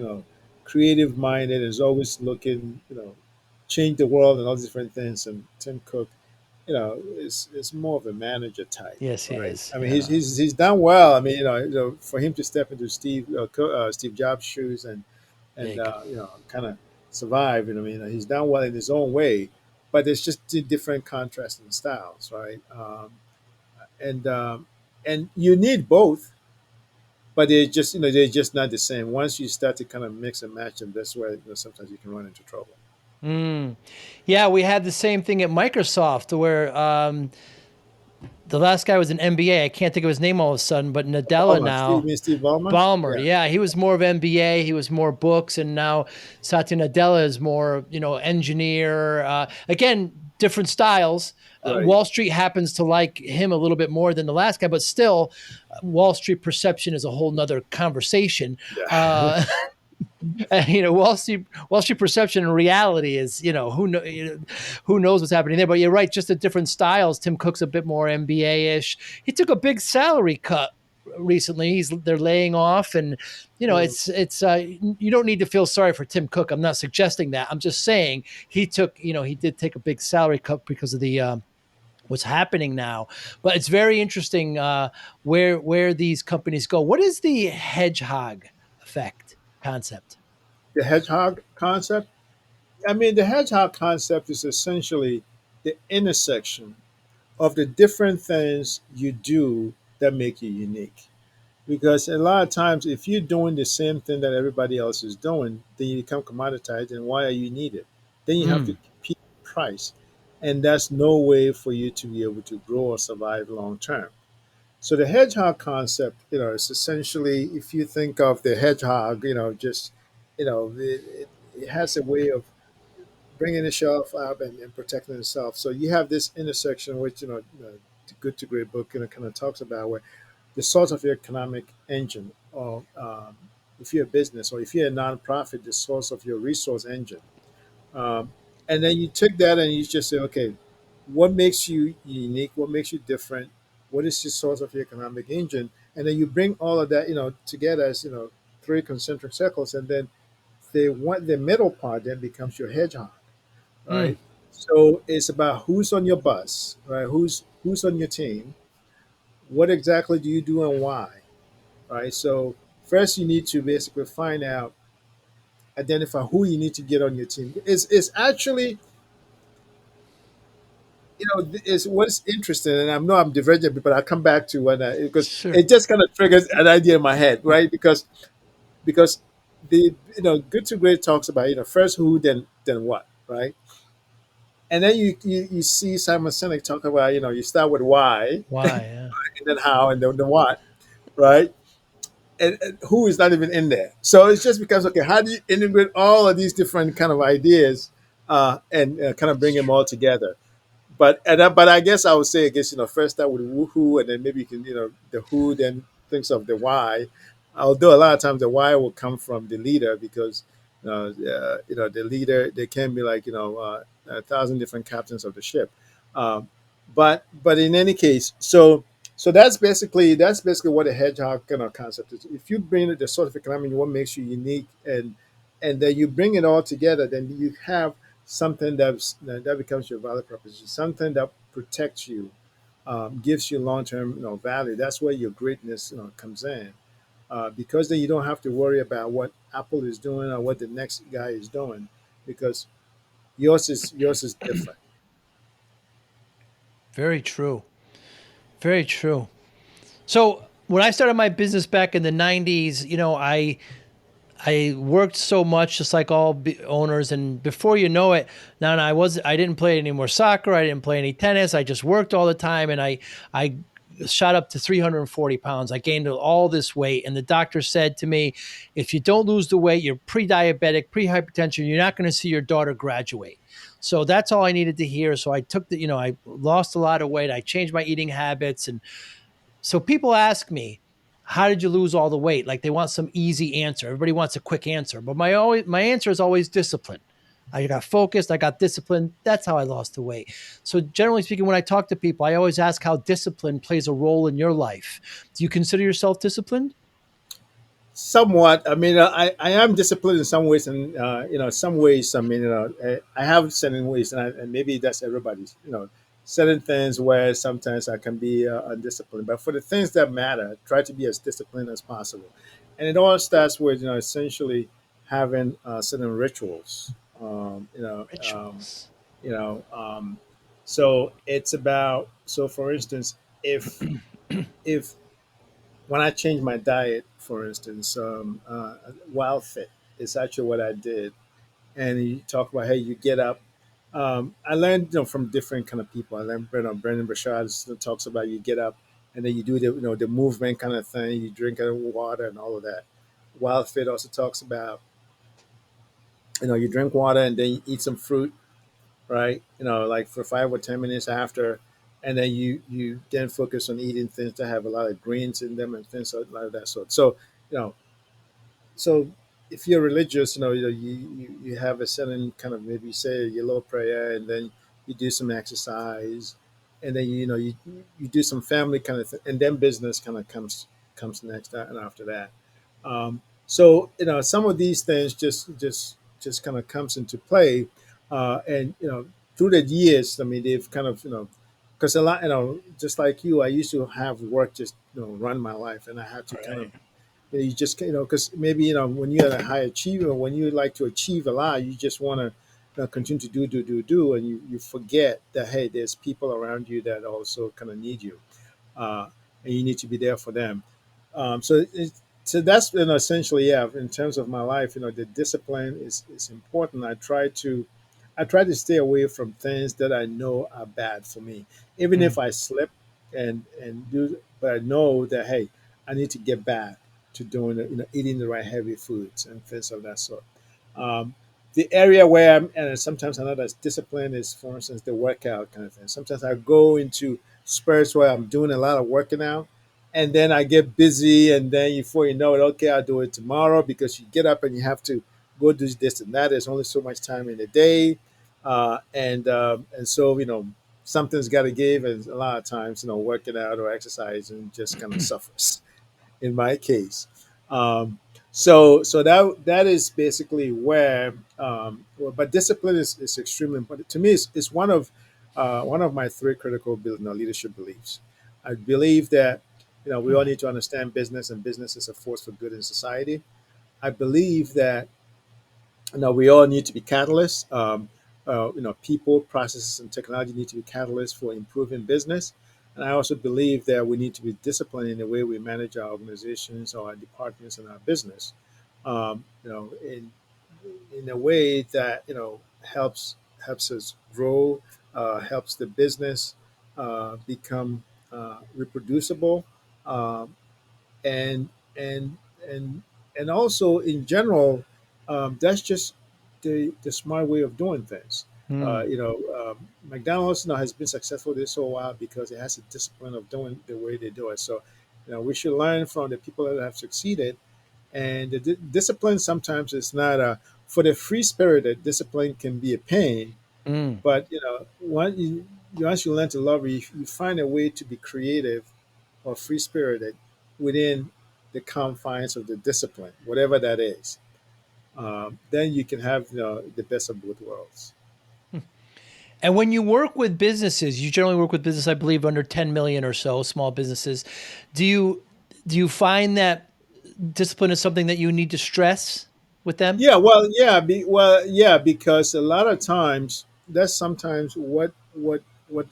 creative minded, is always looking change the world and all these different things, and Tim Cook is more of a manager type, yes, he right? is. I mean, Yeah, he's done well. I mean, for him to step into Steve Jobs' shoes and big. kind of survive. I mean, he's done well in his own way, but it's just different contrasting styles, right? And and you need both, but they're just not the same. Once you start to kind of mix and match them, that's where sometimes you can run into trouble. Mm. Yeah, we had the same thing at Microsoft where the last guy was an MBA. I can't think of his name all of a sudden, but Nadella Ballmer, Steve, you now, mean Steve Ballmer? Ballmer. Yeah, Yeah, he was more of MBA. He was more books, and now Satya Nadella is more, engineer. Again, different styles. right. Wall Street happens to like him a little bit more than the last guy, but still, Wall Street perception is a whole nother conversation. Yeah. Uh, Wall Street perception and reality is, who knows what's happening there. But you're right, just the different styles. Tim Cook's a bit more MBA ish. He took a big salary cut recently. They're laying off, and Mm. it's you don't need to feel sorry for Tim Cook. I'm not suggesting that. I'm just saying he did take a big salary cut because of the what's happening now. But it's very interesting where these companies go. What is the hedgehog effect concept? The hedgehog concept. I mean, the hedgehog concept is essentially the intersection of the different things you do that make you unique. Because a lot of times, if you're doing the same thing that everybody else is doing, then you become commoditized. And why are you needed? Then you have to Mm, compete with price, and that's no way for you to be able to grow or survive long term. So the hedgehog concept, is essentially if you think of the hedgehog, just it has a way of bringing itself up and protecting itself. So you have this intersection, which the Good to Great book kind of talks about, where the source of your economic engine, or if you're a business or if you're a nonprofit, the source of your resource engine. And then you take that and you just say, okay, what makes you unique? What makes you different? What is the source of your economic engine? And then you bring all of that, together as three concentric circles, and then the middle part then becomes your hedgehog, mm, right? So it's about who's on your bus, right? Who's on your team? What exactly do you do and why, right? So first you need to basically find out, identify who you need to get on your team. It's actually is what's interesting, and I know I'm diverging, but I'll come back to because sure. it just kind of triggers an idea in my head, right? Because the good to great talks about first who, then what, right? And then you see Simon Sinek talk about you start with why, Why? Yeah. and then how, and then the what, right? And who is not even in there. So it's just because, okay, how do you integrate all of these different kind of ideas and kind of bring them all together? But I guess I would say, I guess first start with who, and then maybe you can the who, then thinks of the why. Although a lot of times the why will come from the leader, because the leader, they can be like 1,000 different captains of the ship. Um, but in any case, so that's basically what a hedgehog kind of concept is. If you bring the sort of economy, what makes you unique, and then you bring it all together, then you have something that becomes your value proposition, something that protects you, gives you long term value. That's where your greatness comes in, because then you don't have to worry about what Apple is doing or what the next guy is doing. because yours is different. Very true. Very true. So when I started my business back in the 90s, I worked so much, just like all owners, and before you know it, now I didn't play any more soccer, I didn't play any tennis, I just worked all the time, and I shot up to 340 pounds. I gained all this weight, and the doctor said to me, if you don't lose the weight, you're pre-diabetic, pre-hypertension, you're not going to see your daughter graduate. So that's all I needed to hear. So I took I lost a lot of weight. I changed my eating habits, and so people ask me, how did you lose all the weight? Like they want some easy answer. Everybody wants a quick answer, but my answer is always discipline. I got focused, I got disciplined. That's how I lost the weight. So generally speaking, when I talk to people, I always ask how discipline plays a role in your life. Do you consider yourself disciplined? Somewhat. I mean, I am disciplined in some ways, and some ways. I mean, I have certain ways, and maybe that's everybody's. Certain things where sometimes I can be undisciplined, but for the things that matter, try to be as disciplined as possible. And it all starts with essentially having certain rituals. Um, you know, um, Rituals. you know, um, so it's about. So, for instance, if when I changed my diet, for instance, Wild Fit is actually what I did. And you talk about, hey, you get up. I learned from different kind of people. I learned Brendan Burchard talks about you get up and then you do the the movement kind of thing. You drink water and all of that. Wild Fit also talks about you drink water and then you eat some fruit, right? Like for 5 or 10 minutes after, and then you then focus on eating things that have a lot of greens in them and things like that sort. So you know, so if you're religious, you have a certain kind of maybe say your little prayer, and then you do some exercise, and then you do some family kind of thing, and then business kind of comes next and after that. So some of these things just kind of comes into play, and through the years, I mean they've kind of because a lot just like you, I used to have work just run my life, and I had to kind of Right. you just because maybe when you're a high achiever, when you like to achieve a lot, you just want to continue to do, and you forget that hey, there's people around you that also kind of need you, uh, and you need to be there for them. So that's essentially yeah. In terms of my life, the discipline is important. I try to stay away from things that I know are bad for me, even Mm. if I slip and do. But I know that hey, I need to get back to doing eating the right heavy foods and things of that sort. Um, the area where I'm, and sometimes I know that's discipline is, for instance, the workout kind of thing. Sometimes I go into spurts where I'm doing a lot of working out, and then I get busy, and then before you know it, okay, I'll do it tomorrow because you get up and you have to go do this and that. There's only so much time in the day, and so something's got to give, and a lot of times working out or exercising just kind of suffers in my case. Um, so that is basically where. But discipline is extremely important to me. It's one of my three critical leadership beliefs. I believe that we all Hmm. need to understand business, and business is a force for good in society. I believe that we all need to be catalysts. People, processes, and technology need to be catalysts for improving business. And I also believe that we need to be disciplined in the way we manage our organizations, or our departments, and our business. In a way that helps us grow, helps the business become reproducible, um, and and and and also in general, that's just the smart way of doing things. Hmm. McDonald's has been successful this whole while because it has a discipline of doing the way they do it. So, we should learn from the people that have succeeded. And the discipline sometimes is not for the free spirited. Discipline can be a pain, Mm. but once you learn to love it, you find a way to be creative or free spirited within the confines of the discipline, whatever that is. Then you can have the best of both worlds. And when you work with businesses, you generally work with business, I believe, under 10 million or so, small businesses. Do you do you find that discipline is something that you need to stress? with them? Yeah, well, yeah, yeah, because a lot of times that's sometimes what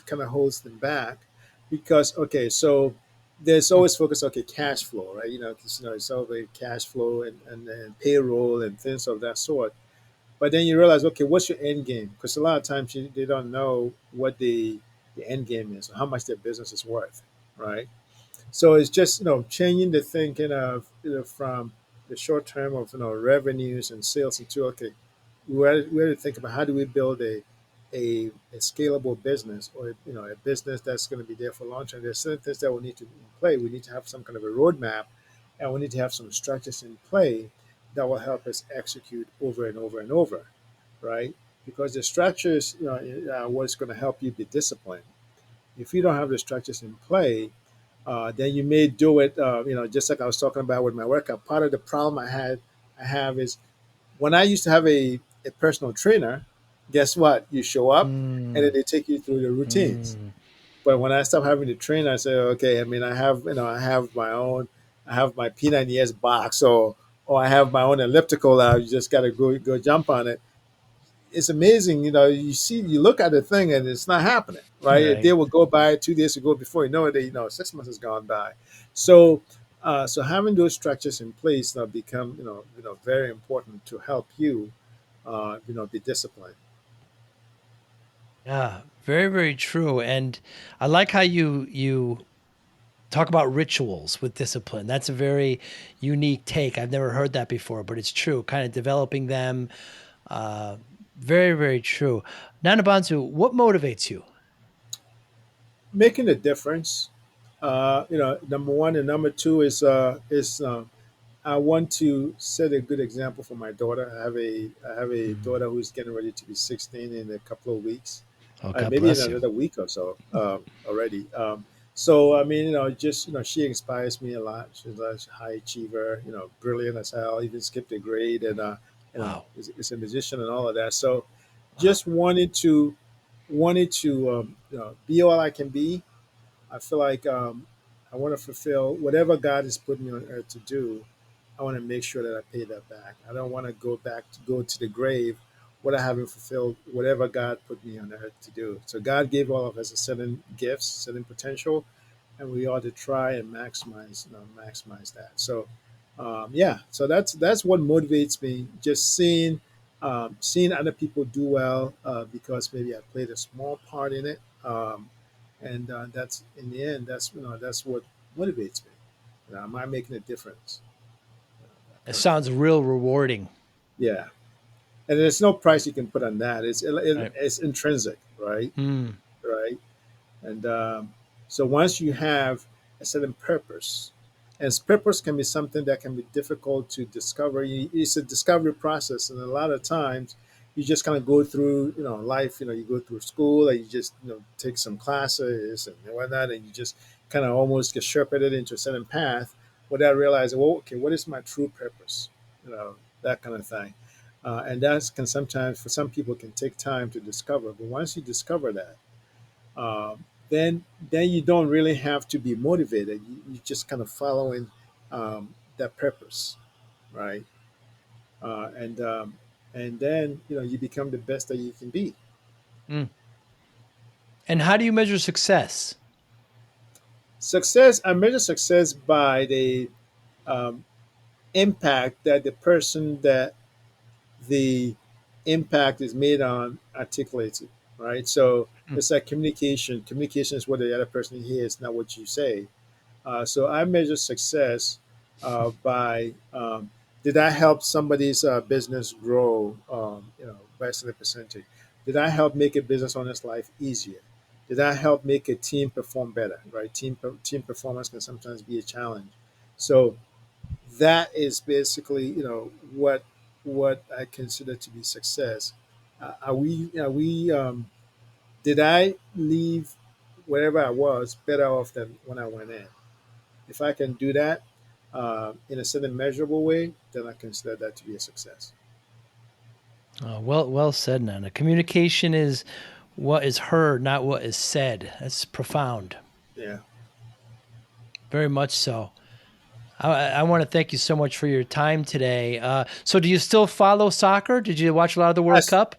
kind of holds them back, because okay, so there's Mm, always focus, okay, cash flow, right? You know, 'cause, you know, it's all the cash flow and payroll and things of that sort. But then you realize, okay, what's your end game? Because a lot of times they don't know what the end game is, or how much their business is worth, right? So it's just, changing the thinking of, from the short term of, revenues and sales into, okay, we have to think about how do we build a scalable business, or a business that's going to be there for long term. There's certain things that we need to play. We need to have some kind of a roadmap, and we need to have some structures in play that will help us execute over and over and over, right? Because the structures, are what's going to help you be disciplined. If you don't have the structures in play, then you may do it. Just like I was talking about with my workout. Part of the problem I have is when I used to have a personal trainer. Guess what? You show up, and then mm, they take you through the routines. mm. But when I stopped having the trainer, I say, okay. I mean, I have my own. I have my P90S box, or I have my own elliptical. You just got to go jump on it. It's amazing. You look at the thing and it's not happening, right? A day Right. will go by, 2 days will go before you know it. 6 months has gone by. So, so having those structures in place now become, very important to help you, be disciplined. Yeah, very, very true. And I like how you talk about rituals with discipline. That's a very unique take. I've never heard that before, but it's true. Kind of developing them. Uh, Very, very true. Nana Bonsu, what motivates you? Making a difference. Number one, and number two is I want to set a good example for my daughter. I have a Mm. daughter who's getting ready to be 16 in a couple of weeks, Oh, God maybe in bless you. another week or so, already. So I mean, just she inspires me a lot. She's a high achiever, brilliant as hell. Even skipped a grade, and Wow. is a musician and all of that. So Wow. just wanted to be all I can be. I feel like I want to fulfill whatever God has put me on earth to do. I want to make sure that I pay that back. I don't want to go to the grave what I haven't fulfilled, whatever God put me on earth to do. So God gave all of us a certain gifts, certain potential, and we ought to try and maximize that. So, yeah, so that's what motivates me. Just seeing other people do well, because maybe I played a small part in it, and that's in the end. That's what motivates me. Am I making a difference? That It kind of thing. sounds real rewarding. Yeah, and there's no price you can put on that. Right. It's intrinsic, right? Mm, Right. And so once you have a certain purpose, and purpose can be something that can be difficult to discover. It's a discovery process, and a lot of times you just kind of go through, life. You go through school, and you just, take some classes and whatnot, and you just kind of almost get shepherded into a certain path without realizing, well, okay, what is my true purpose? That kind of thing. And that can sometimes, for some people, can take time to discover. But once you discover that, then you don't really have to be motivated. You just kind of following that purpose, right? And then you become the best that you can be. mm. And how do you measure success? Success, I measure success by the um, impact that the impact is made on articulates it, right? So Mm, it's like communication. Communication is what the other person hears, not what you say. So I measure success by did I help somebody's business grow, by a certain percentage? Did I help make a business owner's life easier? Did I help make a team perform better? Right, team performance can sometimes be a challenge. So that is basically, what I consider to be success. Are we did I leave wherever I was better off than when I went in? If I can do that in a certain measurable way, then I consider that to be a success. well said, Nana. Communication is what is heard, not what is said. That's profound. Yeah. Very much so. I want to thank you so much for your time today. So do you still follow soccer? Did you watch a lot of the I, World Cup?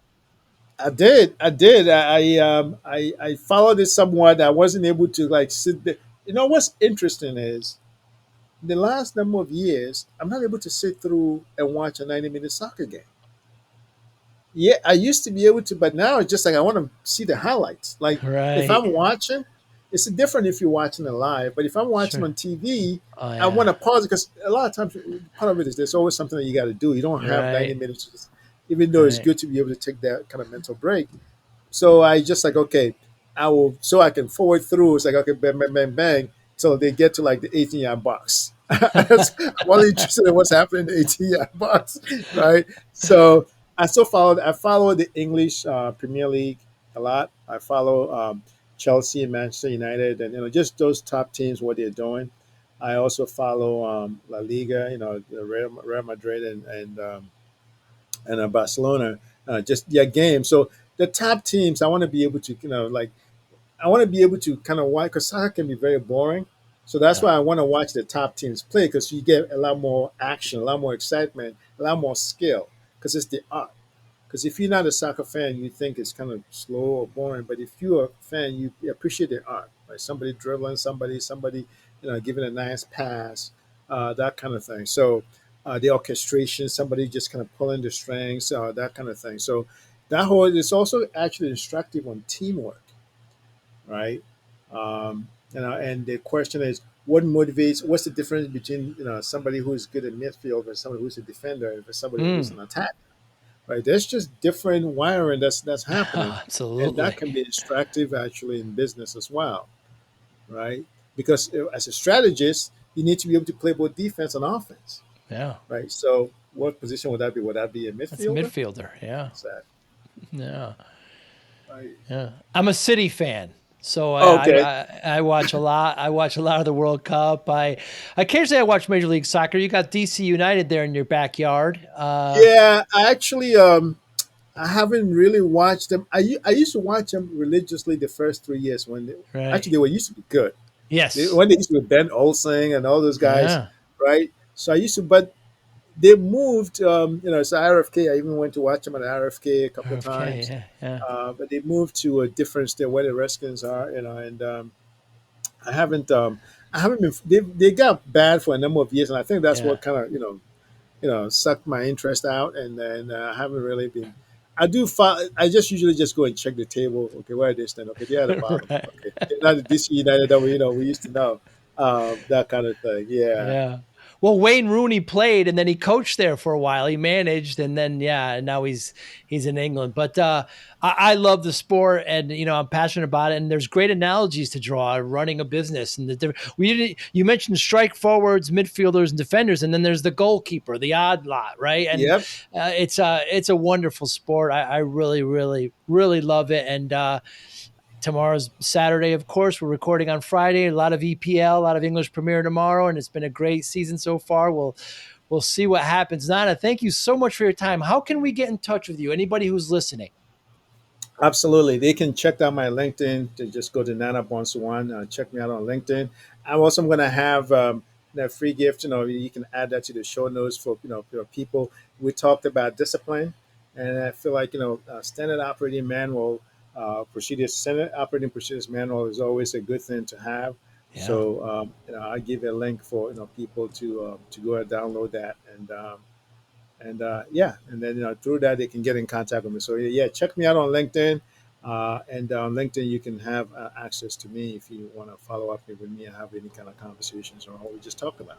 I did. I did. I followed it somewhat. I wasn't able to like sit there. You know what's interesting is the last number of years, I'm not able to sit through and watch a 90-minute soccer game. Yeah, I used to be able to, but now it's just like I want to see the highlights. Like if Right. I'm watching, it's different if you're watching it live. But if I'm watching Sure. on TV, Oh I want yeah. to pause because a lot of times part of it is there's always something that you got to do. You don't have 90 Right. minutes, even though it's Right. good to be able to take that kind of mental break. So I just like, okay, I will, so I can forward through. It's like, okay, bang, bang, bang, bang, till they get to like the 18-yard box. I'm only interested in what's happening in the 18-yard box, right? So I follow the English Premier League a lot. I follow Chelsea and Manchester United, and just those top teams, what they're doing. I also follow La Liga, the Real Madrid and Barcelona, just their game. So the top teams, I want to be able to, like I want to be able to kind of watch because soccer can be very boring. So that's Yeah. why I want to watch the top teams play because you get a lot more action, a lot more excitement, a lot more skill because it's the art. Because if you're not a soccer fan, you think it's kind of slow or boring. But if you're a fan, you appreciate the art, like somebody dribbling, somebody, giving a nice pass, that kind of thing. So the orchestration, somebody just kind of pulling the strings, that kind of thing. So that whole is also actually instructive on teamwork, right? And the question is, what motivates? What's the difference between somebody who's good at midfield and somebody who's a defender and somebody who's Mm. an attack? Right? There's just different wiring that's happening, and that Absolutely. can be instructive actually in business as well, right? Because as a strategist, you need to be able to play both defense and offense, Yeah. right? So, what position would that be? Would that be a That's a midfielder? midfielder. Yeah. Exactly. Yeah. Right. Yeah. I'm a City fan. So Okay. I watch a lot. I watch a lot of the World Cup. I occasionally I watch Major League Soccer. You got DC United there in your backyard. Yeah, I actually I haven't really watched them. I used to watch them religiously the first 3 years when actually Right. they were used to be good. Yes. When they used to be Ben Olsen and all those guys, Yeah. right? So I used to, but they moved. So RFK. I even went to watch them at RFK a couple of RFK. times, Yeah. Yeah. but they moved to a different state where the Redskins are. And I haven't. I haven't been. They got bad for a number of years, and I think that's Yeah. what kind of sucked my interest out, and then I haven't really been. I do. I just usually just go and check the table. Okay, where are they stand? Okay, they're at the bottom. Right. Okay, they're not the DC United that we used to know. That kind of thing. Yeah. Yeah. Well, Wayne Rooney played and then he coached there for a while. He managed and then yeah, and now he's in England. But I love the sport and I'm passionate about it. And there's great analogies to draw running a business and the different. You mentioned strike forwards, midfielders, and defenders, and then there's the goalkeeper, the odd lot, right? And Yep. it's a wonderful sport. I really, really, really love it. And tomorrow's Saturday, of course. We're recording on Friday. A lot of EPL, a lot of English Premier tomorrow, and it's been a great season so far. We'll see what happens. Nana, thank you so much for your time. How can we get in touch with you? Anybody who's listening? Absolutely. They can check out my LinkedIn to just go to Nana Bonsu One. Check me out on LinkedIn. I'm also going to have that free gift. You can add that to the show notes for people. We talked about discipline, and I feel like standard operating manual standard operating procedures manual is always a good thing to have. Yeah. So I give a link for people to go and download that and yeah, and then through that they can get in contact with me. So yeah, check me out on LinkedIn, and on LinkedIn you can have access to me if you want to follow up with me and have any kind of conversations or what we just talked about.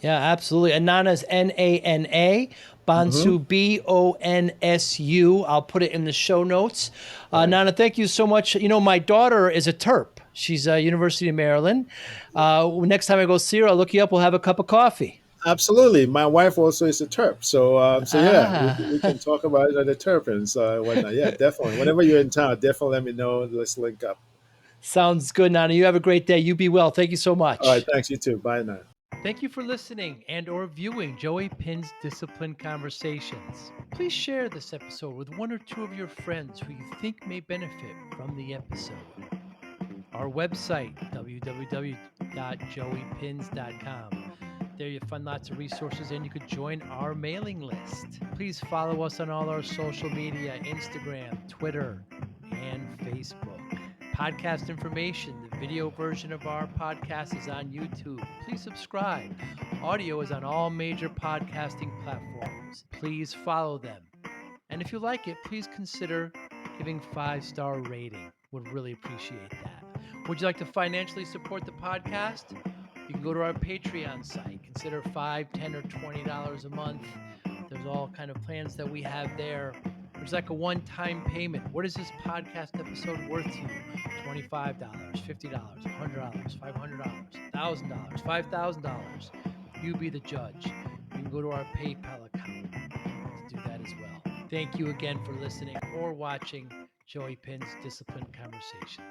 Yeah, absolutely. And Nana's Nana, Hmm. Bonsu Bonsu. I'll put it in the show notes. Right. Nana, thank you so much. My daughter is a Terp. She's University of Maryland. Next time I go see her, I'll look you up. We'll have a cup of coffee. Absolutely. My wife also is a Terp, so yeah, we Ah, can talk about the Terpins and whatnot. Yeah, definitely. Whenever you're in town, definitely let me know. Let's link up. sounds good, Nana. You have a great day. You be well. Thank you so All right. much. Thanks. You too. Bye now. Thank you for listening and or viewing Joey Pinz Discipline Conversations. Please share this episode with one or two of your friends who you think may benefit from the episode. Our website, www.joeypins.com. There you find lots of resources and you could join our mailing list. Please follow us on all our social media, Instagram, Twitter, and Facebook. Podcast information, the video version of our podcast is on YouTube. Please subscribe. Audio is on all major podcasting platforms. Please follow them. And if you like it, please consider giving 5-star rating. Would really appreciate that. Would you like to financially support the podcast? You can go to our Patreon site. Consider $5, $10, or $20 a month. There's all kind of plans that we have there. There's like a one-time payment. What is this podcast episode worth to you? $25, $50, $100, $500, $1,000, $5,000. You be the judge. You can go to our PayPal account to do that as well. Thank you again for listening or watching Joey Pinz Disciplined Conversations.